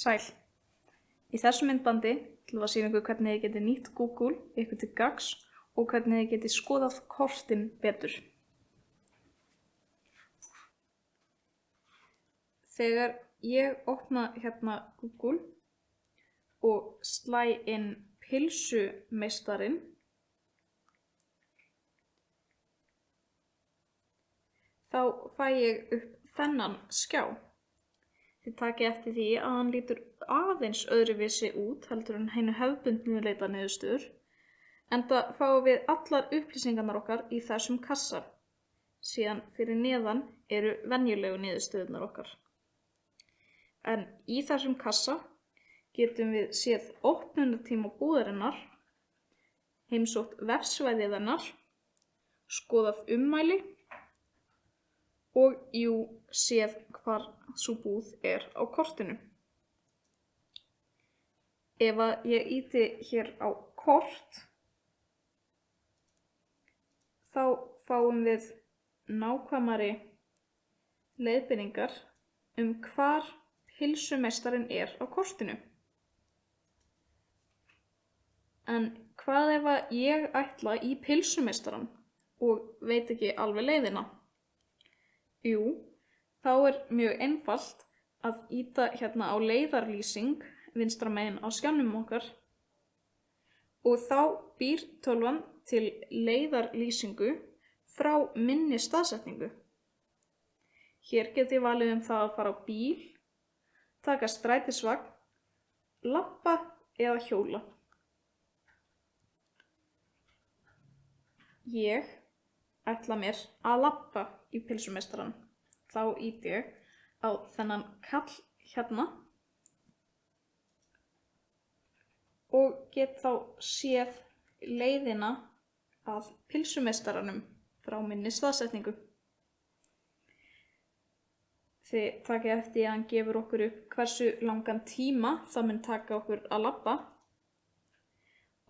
Sæl. Í þessu myndbandi ætlum við að sýna ykkur hvernig þið getið nýtt Google ykkur til gagns og hvernig þið getið skoðað kortin betur. Þegar ég opna hérna Google og slæ inn pylsumeistarinn, þá fæ ég upp þennan skjá. Þið takið eftir því að hann lítur aðeins öðruvísi út heldur en hinu hefðbundnu leitarniðurstöður, enda fáum við allar upplýsingarnar okkar í þessum kassa. Síðan fyrir neðan eru venjulegu niðurstöðurnar okkar. En í þessum kassa getum við séð opnunartíma búðarinnar, heimsótt vefsvæðið hennar, skoðað ummæli og séð hvar sú búð er á kortinu. Ef að ég ýti hér á kort, þá fáum við nákvæmari leiðbeiningar hvar pylsumeistarinn er á kortinu. En hvað ef að ég ætla í pylsumeistarann og veit ekki alveg leiðina? Þá er mjög einfalt að ýta hérna á leiðarlýsing vinstra megin á skjánum okkar og þá býr tölvan til leiðarlýsingu frá minni staðsetningu. Hér get ég valið það að fara á bíl, taka strætisvagn, labba eða hjóla. Ég ætla mér að labba í pylsumeistarann. Þá ýti ég á þennan kall hérna og get þá séð leiðina að pylsumeistaranum frá minni staðsetningu. Þið takið eftir að hann gefur okkur upp hversu langan tíma það mun taka okkur að labba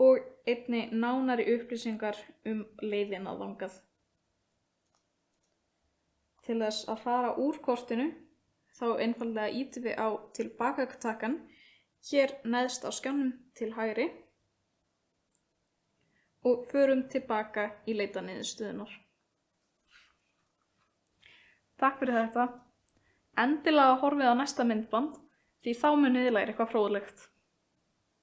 og einnig nánari upplýsingar leiðina þangað. Til þess að fara úr kortinu, þá einfaldlega ýtum við á tilbakatakkan hér neðst á skjánum til hægri og förum tilbaka í leitarniðurstöðurnar. Takk fyrir þetta. Endilega horfið á næsta myndband því þá munið þið læra eitthvað fróðlegt.